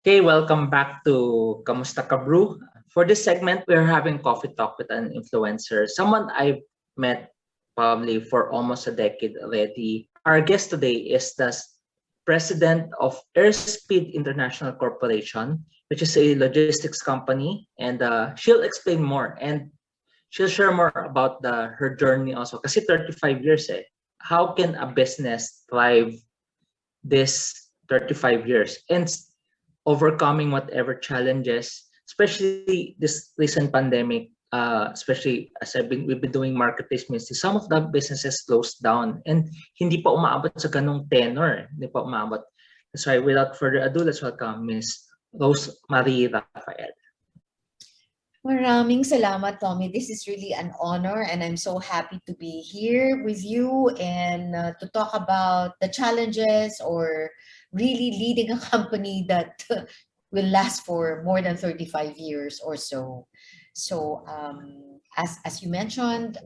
Okay, welcome back to Kamusta Ka Brew. For this segment, we're having coffee talk with an influencer, someone I've met probably for almost a decade already. Our guest today is the president of Airspeed International Corporation, which is a logistics company, and she'll explain more and she'll share more about her journey also. Kasi 35 years eh. How can a business thrive this 35 years and overcoming whatever challenges, especially this recent pandemic, especially as we've been doing marketplace ministry, some of the businesses closed down and hindi pa umaabot sa ganung tenor, hindi pa umaabot. That's why without further ado, let's welcome Miss Rosemarie Rafael. Maraming salamat, Tommy. This is really an honor and I'm so happy to be here with you and to talk about the challenges or really leading a company that will last for more than 35 years or so. So as you mentioned,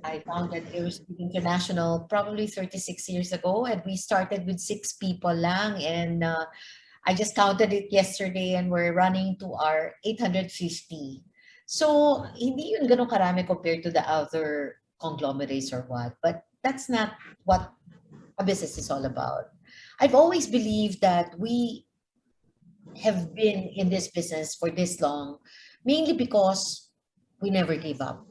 I founded Airspeed International probably 36 years ago, and we started with 6 people lang, and I just counted it yesterday and we're running to our 850. So, hindi yun ganun karami compared to the other conglomerates or what, but that's not what a business is all about. I've always believed that we have been in this business for this long, mainly because we never gave up.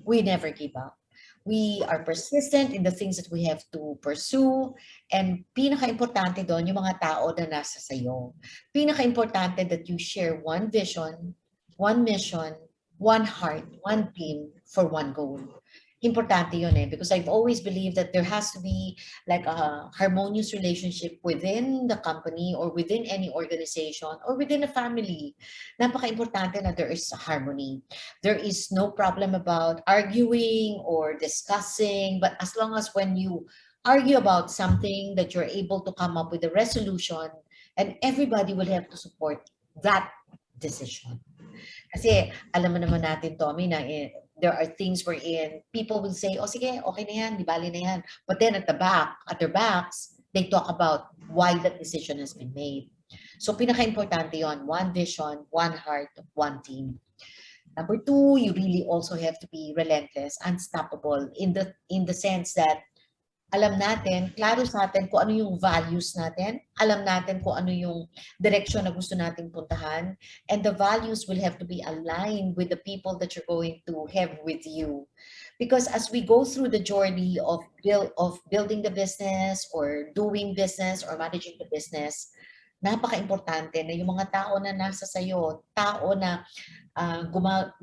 We never give up. We are persistent in the things that we have to pursue. And pinaka-importante doon, yung mga tao na nasa sayo. Pinaka-importante that you share one vision, one mission, one heart, one team for one goal. Importante yun eh, because I've always believed that there has to be like a harmonious relationship within the company or within any organization or within a family. Napaka-importante na there is harmony. There is no problem about arguing or discussing, but as long as when you argue about something that you're able to come up with a resolution and everybody will have to support that decision. Kasi alam mo naman natin, Tommy, na there are things wherein people will say, oh sige, okay na yan, di bali na yan. But then at their backs, they talk about why that decision has been made. So pinaka-importante yon, one vision, one heart, one team. Number two, you really also have to be relentless, unstoppable in the sense that alam natin, klaro sa atin kung ano yung values natin, alam natin kung ano yung direction na gusto nating puntahan, and the values will have to be aligned with the people that you're going to have with you. Because as we go through the journey of building the business or doing business or managing the business, napaka-importante na yung mga tao na nasa sayo, tao na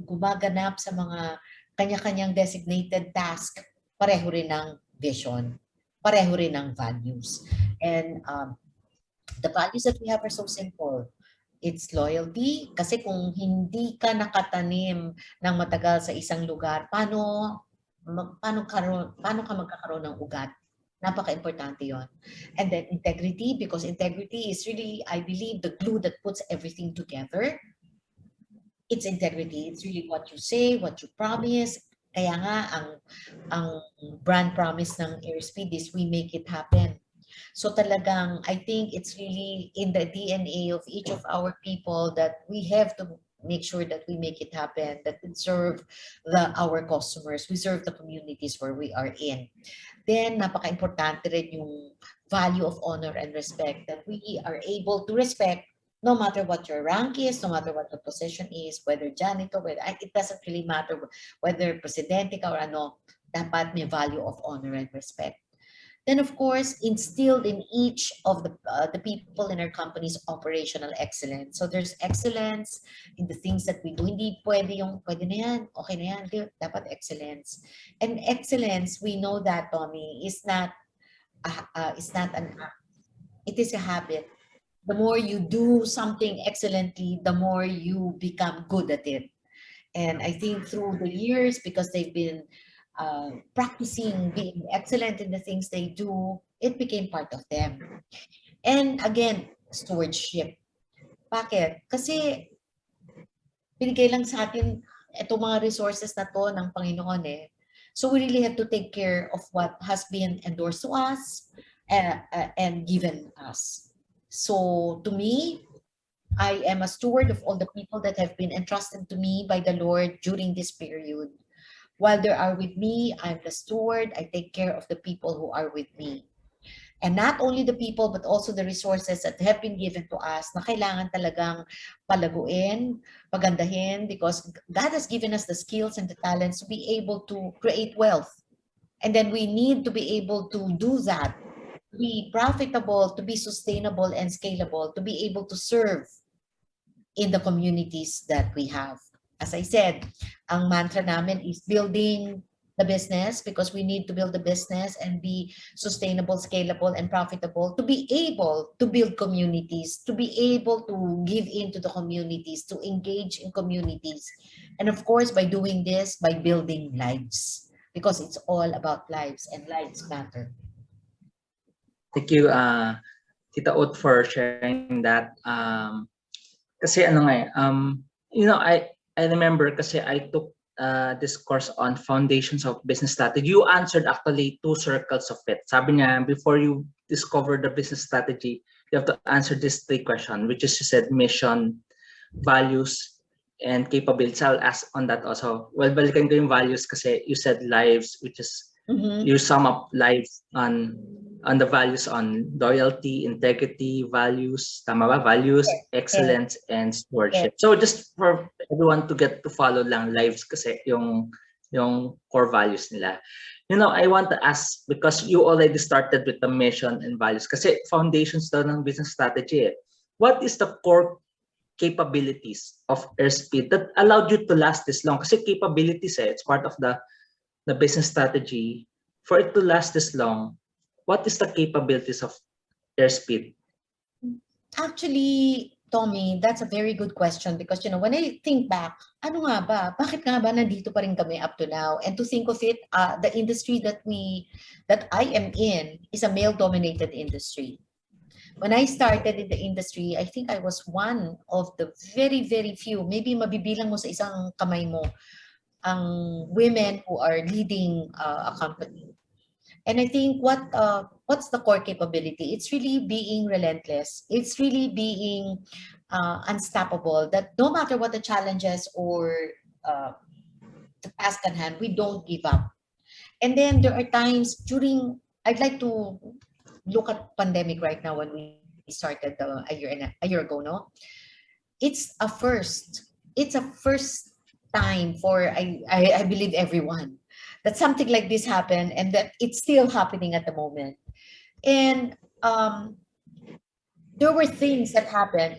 gumaganap sa mga kanya-kanyang designated task, pareho rin ng vision, pareho rin ng values. And the values that we have are so simple. It's loyalty, kasi kung hindi ka nakatanim ng matagal sa isang lugar, paano ka magkakaroon ng ugat? Napaka-importante yon. And then integrity, because integrity is really, I believe, the glue that puts everything together. It's integrity. It's really what you say, what you promise. Kaya nga, ang brand promise ng Airspeed is we make it happen. So talagang, I think it's really in the DNA of each of our people that we have to make sure that we make it happen, that we serve our customers, we serve the communities where we are in. Then, napaka-importante rin yung value of honor and respect, that we are able to respect no matter what your rank is, no matter what the position is, whether janitor, it doesn't really matter whether presidente ka or ano, dapat may value of honor and respect. Then, of course, instilled in each of the people in our company's operational excellence. So there's excellence in the things that we do. Hindi pwede yung, pwede na yan, okay na yan, dapat excellence. And excellence, we know that, Tommy, is not an act. It is a habit. The more you do something excellently, the more you become good at it. And I think through the years, because they've been practicing being excellent in the things they do, it became part of them. And again, stewardship. Bakit? Kasi binigay lang sa atin itong mga resources na to ng Panginoon eh. So we really have to take care of what has been endorsed to us and given us. So to me, I am a steward of all the people that have been entrusted to me by the Lord during this period. While they are with me, I'm the steward. I take care of the people who are with me. And not only the people, but also the resources that have been given to us na kailangan talagang palaguin, pagandahin, because God has given us the skills and the talents to be able to create wealth. And then we need to be able to do that, to be profitable, to be sustainable and scalable, to be able to serve in the communities that we have. As I said, ang mantra namin is building the business, because we need to build the business and be sustainable, scalable, and profitable to be able to build communities, to be able to give into the communities, to engage in communities. And of course, by doing this, by building lives, because it's all about lives and lives matter. Thank you, Tita Ut, for sharing that. Kasi ano nga I remember kasi I took this course on foundations of business strategy. You answered actually 2 circles of it. Sabi niya, before you discover the business strategy, you have to answer these 3 questions, which is you said mission, values, and capabilities. I'll ask on that also. Well, balikan ko yung values kasi you said lives, which is you sum up lives on the values on loyalty, integrity, values, tama ba? Values, excellence, and stewardship. So just for everyone to get to follow lang lives kasi yung core values nila. I want to ask, because you already started with the mission and values, kasi foundations daw ng business strategy. What is the core capabilities of Airspeed that allowed you to last this long? Kasi capabilities it's part of the business strategy. For it to last this long, what is the capabilities of Airspeed? Actually, Tommy, that's a very good question, because when I think back, ano nga ba? Bakit nga ba nandito pa rin kami up to now? And to think of it, the industry that I am in is a male-dominated industry. When I started in the industry, I think I was one of the very, very few, maybe mabibilang mo sa isang kamay mo, ang women who are leading a company. And I think what's the core capability? It's really being relentless. It's really being unstoppable. That no matter what the challenges or the task at hand, we don't give up. And then there are times I'd like to look at pandemic right now when we started a year ago, no? It's a first. It's a first time for I believe everyone that something like this happened, and that it's still happening at the moment. And there were things that happened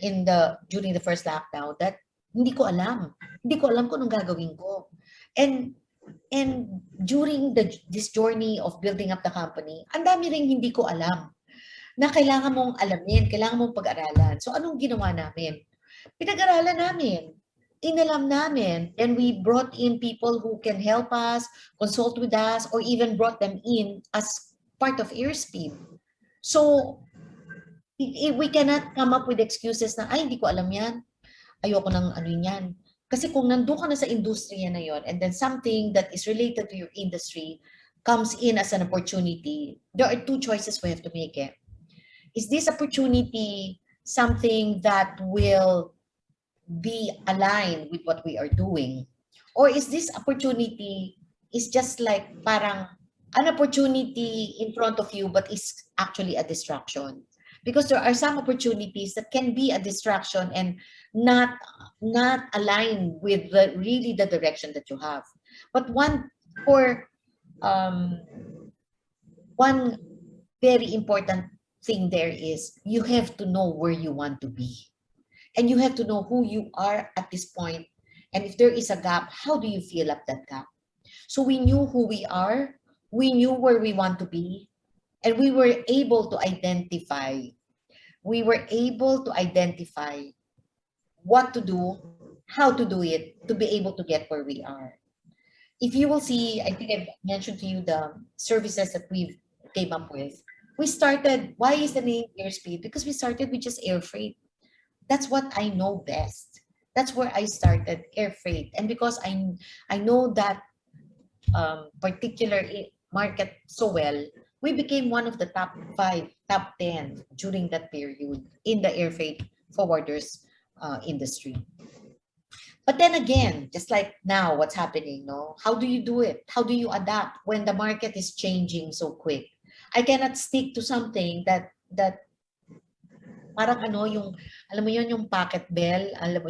during the first lockdown that hindi ko alam. Hindi ko alam kung anong gagawin ko. And during this journey of building up the company, ang dami ring hindi ko alam na kailangan mong alamin, kailangan mong pag-aralan. So anong ginawa namin? Pinag-aralan namin. Inalam namin, and we brought in people who can help us, consult with us, or even brought them in as part of Airspeed. So we cannot come up with excuses na, ay, hindi ko alam yan. Ayoko ng ano yan. Kasi kung nandun ka na sa industriya na yon, and then something that is related to your industry comes in as an opportunity, there are 2 choices we have to make. Is this opportunity something that will be aligned with what we are doing? Or is this opportunity is just like parang an opportunity in front of you, but is actually a distraction? Because there are some opportunities that can be a distraction and not aligned with really the direction that you have. But one very important thing there is you have to know where you want to be. And you have to know who you are at this point. And if there is a gap, how do you fill up that gap? So we knew who we are, we knew where we want to be, and we were able to identify what to do, how to do it, to be able to get where we are. If you will see, I think I've mentioned to you the services that we've came up with. We started, why is the name Airspeed? Because we started with just air freight. That's what I know best. That's where I started, air freight. And because I know that particular market so well, we became one of the top 5, top 10 during that period in the air freight forwarders industry. But then again, just like now, what's happening, no? How do you do it? How do you adapt when the market is changing so quick? I cannot stick to something that parang ano yung, alam mo yun, yung pocket bell, alam mo,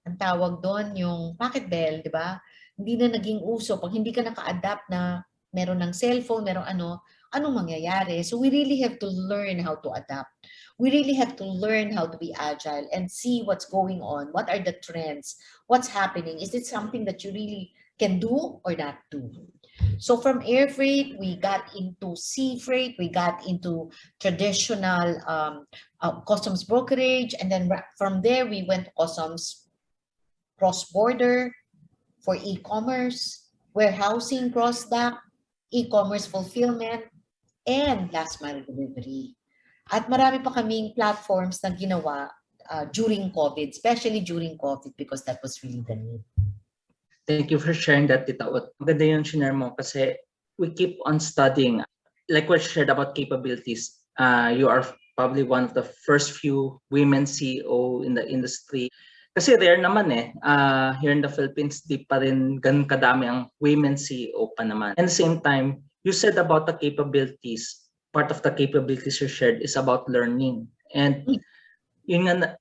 ang tawag doon, yung pocket bell, di ba? Hindi na naging uso. Pag hindi ka naka-adapt na meron ng cellphone, meron ano, anong mangyayari? So we really have to learn how to adapt. We really have to learn how to be agile and see what's going on. What are the trends? What's happening? Is it something that you really can do or not do? So from air freight, we got into sea freight, we got into traditional customs brokerage, and then from there we went to customs cross-border for e-commerce, warehousing cross-dock, e-commerce fulfillment, and last mile delivery. At marami pa kaming platforms na ginawa during COVID, especially during COVID because that was really the need. Thank you for sharing that, Tita Ut. Maganda yung share mo kasi we keep on studying. Like what you shared about capabilities, you are probably one of the first few women CEO in the industry. Kasi rare naman here in the Philippines, di pa rin ganun kadami ang women CEO pa naman. At the same time, you said about the capabilities, part of the capabilities you shared is about learning. And yun nga,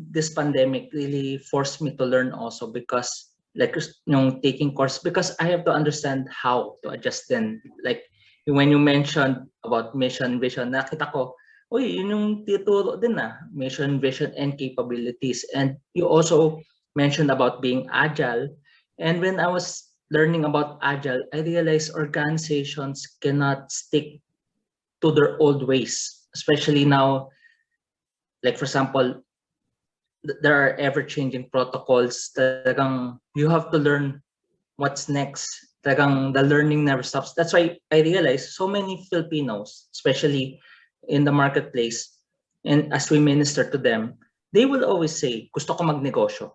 this pandemic really forced me to learn also because like yung taking course, because I have to understand how to adjust then. Like when you mentioned about mission, vision, nakita ko, uy, yun yung tituro din mission, vision, and capabilities. And you also mentioned about being agile. And when I was learning about agile, I realized organizations cannot stick to their old ways, especially now. Like for example, there are ever-changing protocols. Talagang you have to learn what's next. Talagang the learning never stops. That's why I realized so many Filipinos, especially in the marketplace, and as we minister to them, they will always say, gusto ko magnegosyo.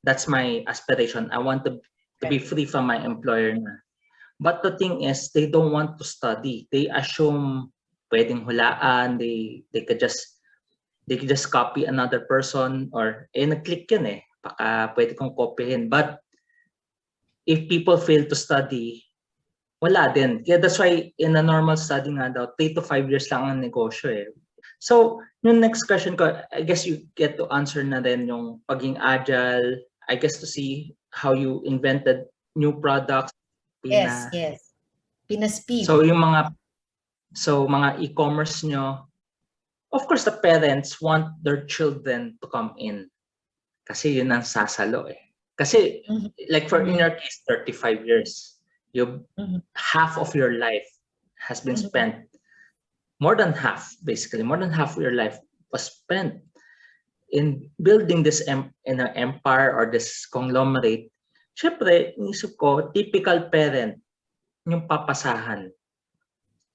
That's my aspiration. I want to be free from my employer na. But the thing is, they don't want to study. They assume pwedeng hulaan, they could just copy another person or nag-click yun baka pwede kong copyhin. But if people fail to study, wala din. Kaya that's why in a normal study nga daw, 3 to 5 years lang ang negosyo So, yung next question ko, I guess you get to answer na din yung paging agile, I guess to see how you invented new products. Yes. Pina-speed. So, yung mga e-commerce nyo, of course, the parents want their children to come in. Kasi yun ang sasalo Kasi, like in your case, 35 years, half of your life has been spent, more than half of your life was spent in building this in an empire or this conglomerate. Siyempre, inisip ko, typical parent, yung papasahan.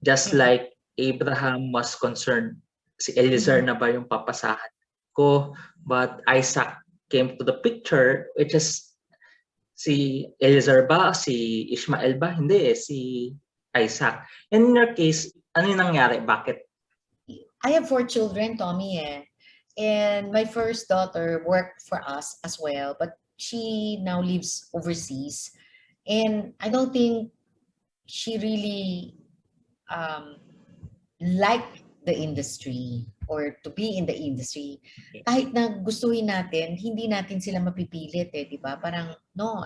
Just like Abraham was concerned, si Eliezer na ba yung papasahan ko? But Isaac came to the picture, which is si Eliezer ba? Si Ishmael ba? Hindi si Isaac. And in your case, ano yung nangyari? Bakit? I have 4 children, Tommy, and my first daughter worked for us as well, but she now lives overseas, and I don't think she really liked the industry or to be in the industry. Kahit na gustuhin natin, hindi natin sila mapipilit di ba? Parang, no,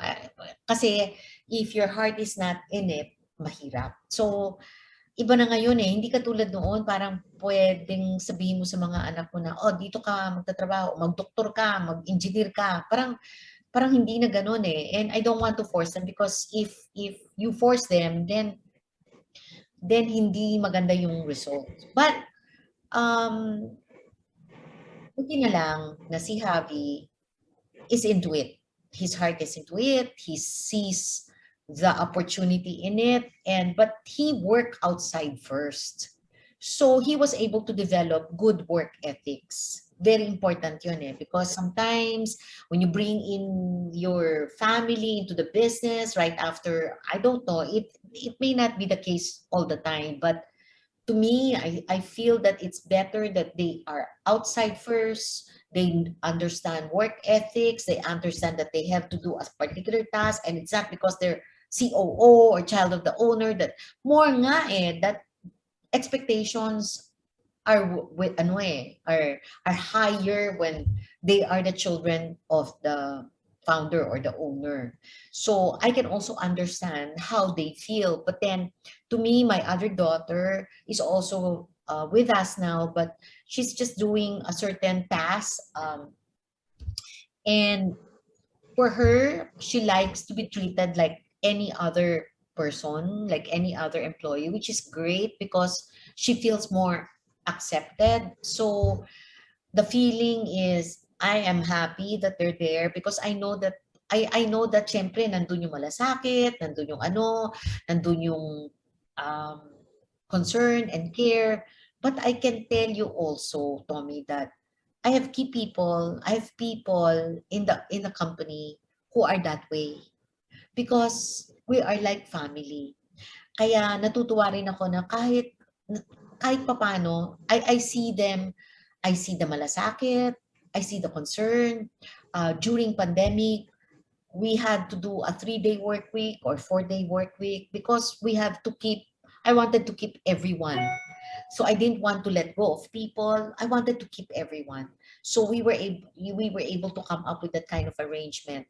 kasi if your heart is not in it, mahirap. So, iba na ngayon hindi katulad noon, parang pwedeng sabihin mo sa mga anak mo na, oh, dito ka magtatrabaho, magdoktor ka, mag-engineer ka. Parang hindi na ganoon And I don't want to force them because if you force them, then hindi maganda yung result. But, buti na lang na si Javi is into it. His heart is into it. He sees the opportunity in it, but he worked outside first. So he was able to develop good work ethics. very important yun eh. Because sometimes when you bring in your family into the business right after, I don't know, it may not be the case all the time, but to me, I feel that it's better that they are outside first. They understand work ethics. They understand that they have to do a particular task, and it's not because they're COO or child of the owner that more nga eh, that expectations are with ano eh, are higher when they are the children of the founder or the owner. So I can also understand how they feel. But then to me, my other daughter is also with us now, but she's just doing a certain task. And for her, she likes to be treated like any other person, like any other employee, which is great because she feels more accepted. So the feeling is I am happy that they're there because I know that syempre nandun yung malasakit, nandun yung ano, nandun yung um, concern and care. But I can tell you also, Tommy, that I have people in the company who are that way because we are like family. Kaya natutuwa rin ako na kahit papano, I see them, I see the malasakit, I see the concern. During pandemic, we had to do a 3-day work week or 4-day work week because I wanted to keep everyone. So I didn't want to let go of people. I wanted to keep everyone. So we were able to come up with that kind of arrangement.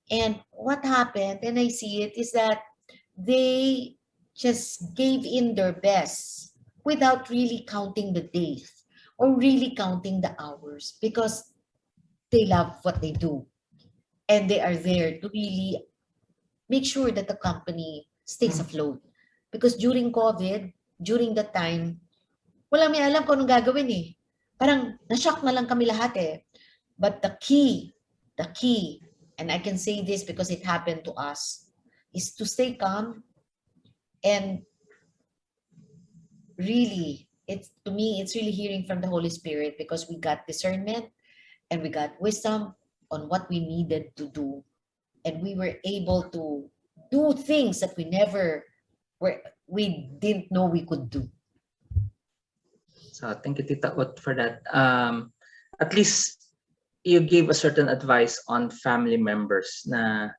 And what happened, and I see it, is that they just gave in their best without really counting the days or really counting the hours because they love what they do and they are there to really make sure that the company stays afloat. Because during COVID, during that time, wala may alam kung anong gagawin eh. Parang na-shock na lang kami lahat eh. But the key, and I can say this because it happened to us, is to stay calm and really, it's to me, it's really hearing from the Holy Spirit because we got discernment and we got wisdom on what we needed to do. And we were able to do things that we didn't know we could do. So thank you, Tita Ut, for that. At least you gave a certain advice on family members na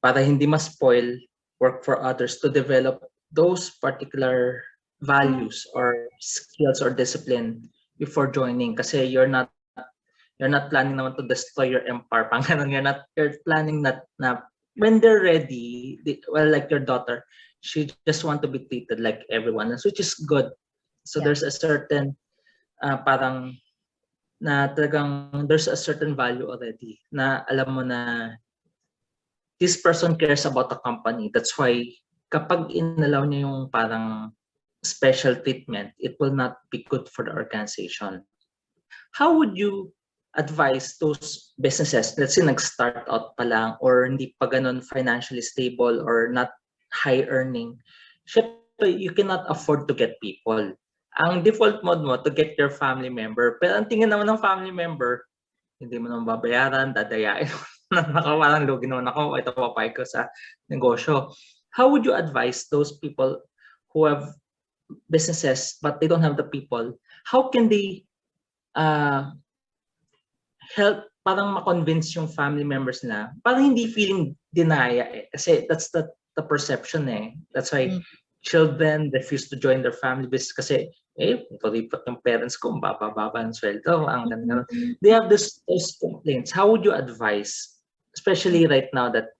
para hindi ma-spoil work for others to develop those particular values or skills or discipline before joining kasi you're not planning naman to destroy your empire pang ganun, you're planning that na when they're ready well, like your daughter, she just want to be treated like everyone else, which is good. So Yeah. there's a certain parang na talagang there's a certain value already na alam mo na this person cares about the company. That's why kapag inalaw niya yung parang special treatment, it will not be good for the organization. How would you advise those businesses, let's say nag-start out pa lang or hindi pa ganun financially stable or not high earning? Syempre, you cannot afford to get people. Ang default mode mo to get your family member. Pero ang tingin naman ng family member, hindi mo naman babayaran, dadayain nakawalan lugi naman ako, ito papay ko sa negosyo. How would you advise those people who have businesses but they don't have the people? How can they help parang ma-convince yung family members na parang hindi feeling dinaya eh. Kasi that's the perception eh. That's why children refuse to join their family business kasi ipot yung parents ko, baba ang sweldo, ang ganun. They have those complaints. How would you advise, especially right now that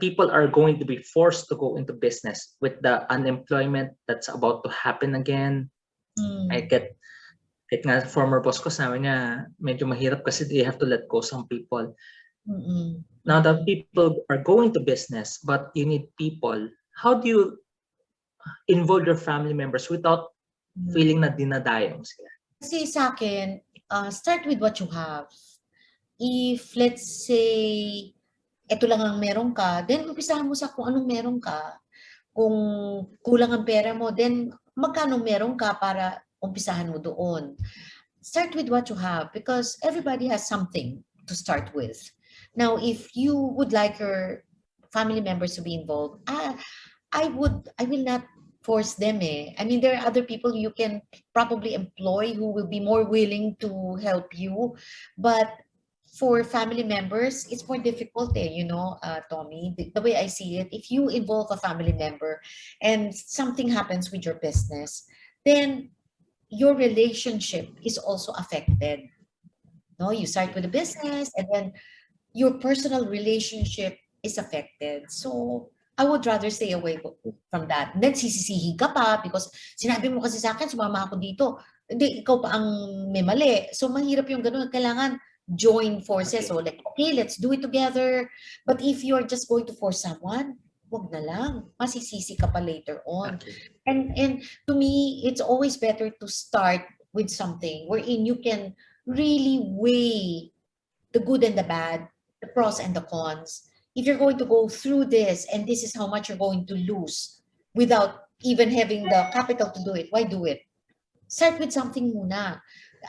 people are going to be forced to go into business with the unemployment that's about to happen again? I get kahit nga former boss ko sabi niya medyo mahirap kasi they have to let go some people. Now that people are going to business but you need people, how do you involve your family members without feeling na dinadayong sila? Kasi sa akin, start with what you have. If let's say ito lang ang meron ka, then umpisahan mo sa kung anong meron ka. Kung kulang ang pera mo, then magkano meron ka para umpisahan mo doon. start with what you have, because everybody has something to start with. Now, if you would like your family members to be involved, I will not force them. I mean, there are other people you can probably employ who will be more willing to help you, but for family members, it's more difficult, Tommy. The way I see it, if you involve a family member and something happens with your business, then your relationship is also affected. No, you start with a business and then your personal relationship is affected. So I would rather stay away from that. And then sisisihin ka pa because sinabi mo kasi sa akin, sumama ako dito. Hindi, ikaw pa ang may mali. So mahirap yung ganun. Kailangan join forces. Okay. So like, okay, let's do it together. But if you're just going to force someone, wag na lang. Masisisi ka pa later on. Okay. And to me, it's always better to start with something wherein you can really weigh the good and the bad, the pros and the cons. If you're going to go through this and this is how much you're going to lose without even having the capital to do it, why do it? Start with something muna.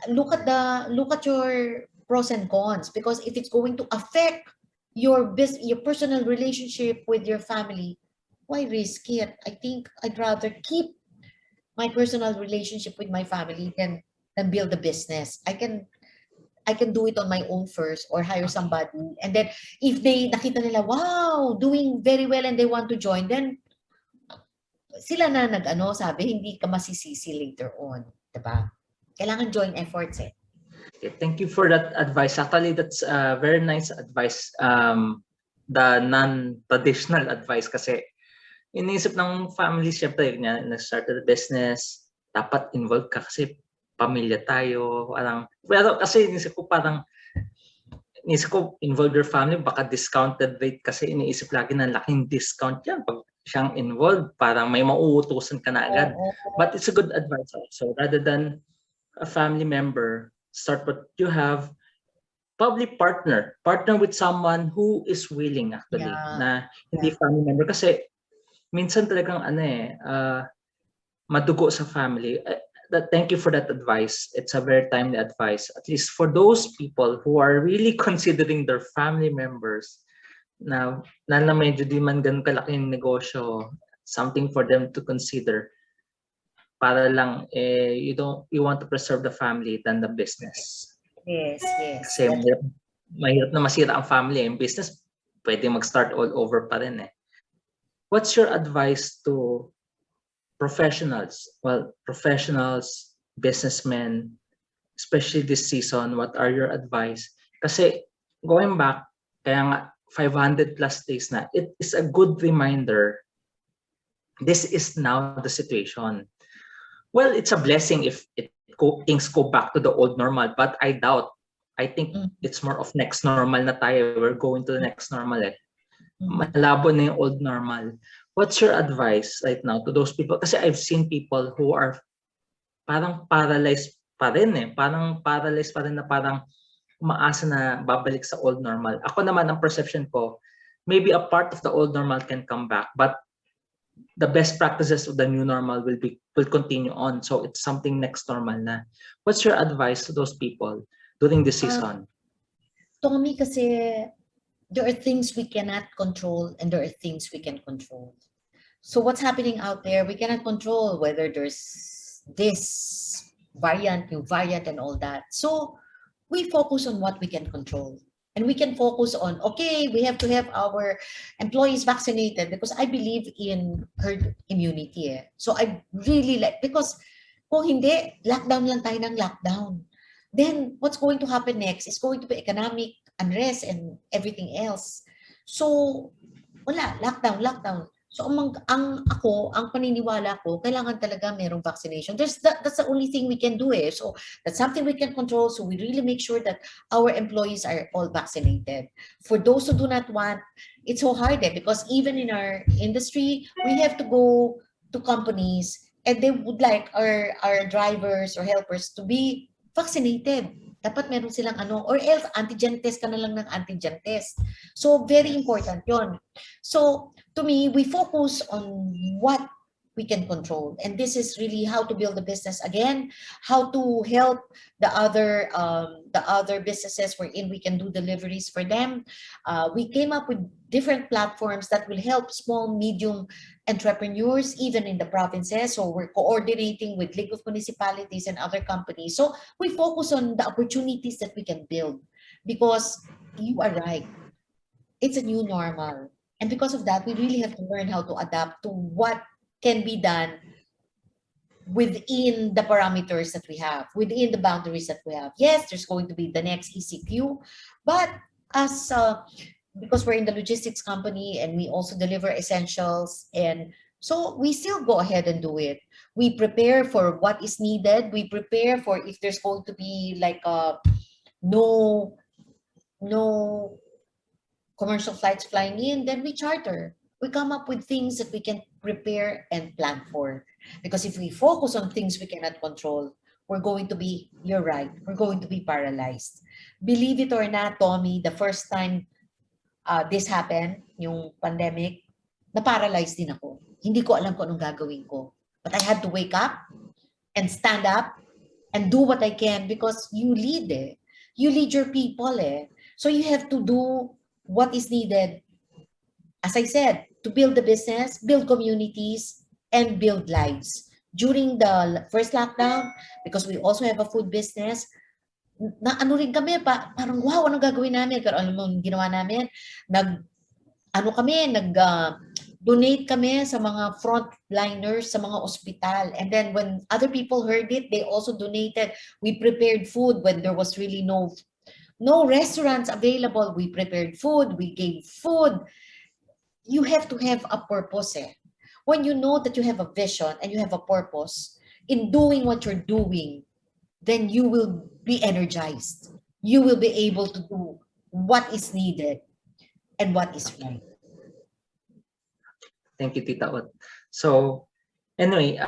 Look at your pros and cons, because if it's going to affect your personal relationship with your family, why risk it? I think I'd rather keep my personal relationship with my family than build a business. I can do it on my own first or hire somebody. And then if they nakita nila, wow, doing very well and they want to join, then sila na sabi, hindi ka masisisi later on. Diba? Kailangan join efforts eh. Okay, thank you for that advice. Actually, that's very nice advice. The non-traditional advice kasi iniisip ng family, syempre, na-start the business, dapat involved ka kasi pamilya tayo. Pero kasi iniisip ko involve your family, baka discounted rate kasi iniisip lagi na laking discount yan. Pag siyang involved, parang may mauutusan ka na agad. But it's a good advice also. Rather than a family member, start what you have, probably partner with someone who is willing actually, na hindi family member. Kasi minsan talagang madugo sa family. Thank you for that advice. It's a very timely advice. At least for those people who are really considering their family members na medyo di man ganun kalaking negosyo, something for them to consider. Para lang you want to preserve the family than the business. Yes. Kasi mahirap na masira ang family. Yung business, pwede mag-start all over pa rin eh. What's your advice to professionals? Well, professionals, businessmen, especially this season, what are your advice? Kasi going back, kaya nga 500 plus days na, it is a good reminder. This is now the situation. Well, it's a blessing if things go back to the old normal, but I doubt. I think it's more of next normal na tayo. We're going to the next normal eh. Malabo na yung old normal. What's your advice right now to those people? Kasi I've seen people who are parang paralyzed pa rin eh. Parang paralyzed pa rin na parang umaasa na babalik sa old normal. Ako naman, ang perception ko, maybe a part of the old normal can come back, but the best practices of the new normal will continue on. So it's something next normal na. What's your advice to those people during this season? Tommy, kasi there are things we cannot control and there are things we can control. So what's happening out there, we cannot control whether there's this variant, new variant and all that. So we focus on what we can control. And we can focus on, okay, we have to have our employees vaccinated because I believe in herd immunity. So I really like, because kung hindi, lockdown lang tayo ng lockdown. Then what's going to happen next is going to be economic unrest and everything else. So wala, lockdown. So ang paniniwala ko, kailangan talaga merong vaccination. That's the only thing we can do eh. So that's something we can control. So we really make sure that our employees are all vaccinated. For those who do not want, it's so hard eh, because even in our industry, we have to go to companies and they would like our drivers or helpers to be vaccinated. Dapat meron silang or else antigen test ka na lang ng antigen test. So very important yon. So to me, we focus on what we can control. And this is really how to build a business again, how to help the other businesses wherein we can do deliveries for them. We came up with different platforms that will help small, medium entrepreneurs, even in the provinces. So we're coordinating with League of Municipalities and other companies. So we focus on the opportunities that we can build, because you are right. It's a new normal. And because of that, we really have to learn how to adapt to what can be done within the parameters that we have, within the boundaries that we have. Yes, there's going to be the next ECQ, but as because we're in the logistics company and we also deliver essentials, and so we still go ahead and do it. We prepare for what is needed. We prepare for if there's going to be like no commercial flights flying in, then we charter. We come up with things that we can prepare and plan for. Because if we focus on things we cannot control, we're going to be, you're right, we're going to be paralyzed. Believe it or not, Tommy, the first time this happened, yung pandemic, na-paralyzed din ako. Hindi ko alam kung anong gagawin ko. But I had to wake up and stand up and do what I can, because you lead eh. You lead your people eh. So you have to do what is needed, as I said, to build the business, build communities, and build lives. During the first lockdown, because we also have a food business, na ano rin kami, parang wow, anong gagawin namin? Pero alam mo, ginawa namin, donate kami sa mga frontliners sa mga ospital. And then when other people heard it, they also donated. We prepared food when there was really no restaurants available. We prepared food, we gave food. You have to have a purpose eh. When you know that you have a vision and you have a purpose in doing what you're doing, then you will be energized. You will be able to do what is needed and what is right. Thank you, Tita Ot. So anyway,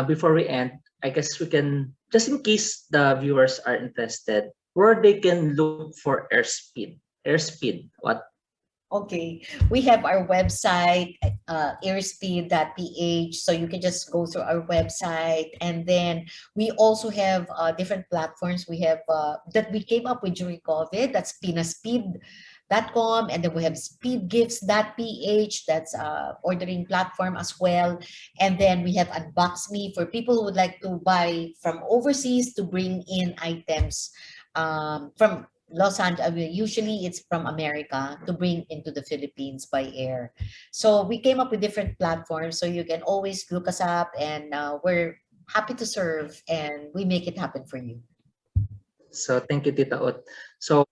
before we end, I guess we can, just in case the viewers are interested, where they can look for Airspeed. Airspeed, what? Okay, we have our website, airspeed.ph, so you can just go through our website. And then we also have different platforms we have that we came up with during COVID. That's pinaspeed.com, and then we have speedgifts.ph, that's ordering platform as well. And then we have Unbox Me for people who would like to buy from overseas to bring in items from Los Angeles. Usually it's from America to bring into the Philippines by air. So we came up with different platforms, so you can always look us up, and we're happy to serve, and we make it happen for you. So thank you, Tita Ot. So,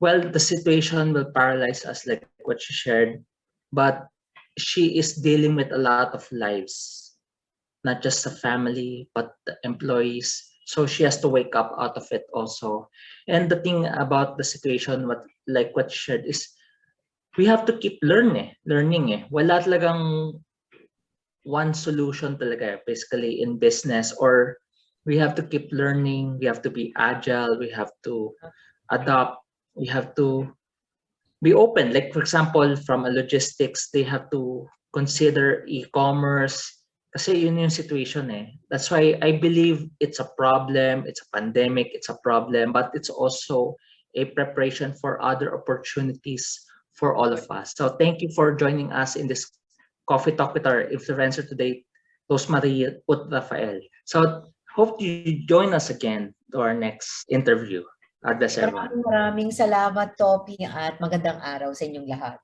well, the situation will paralyze us, like what she shared, but she is dealing with a lot of lives, not just the family, but the employees. So she has to wake up out of it also. And the thing about the situation, what she shared, is we have to keep learning eh. Wala talagang one solution talaga basically in business, or we have to keep learning, we have to be agile, we have to adapt, we have to be open. Like for example, from a logistics, they have to consider e-commerce. Kasi yun yung situation eh. That's why I believe it's a problem, it's a pandemic, it's a problem, but it's also a preparation for other opportunities for all of us. So thank you for joining us in this coffee talk with our influencer today, Rosemarie Rafael. So hope you join us again to our next interview. God bless everyone. Maraming salamat, Topi, at magandang araw sa inyong lahat.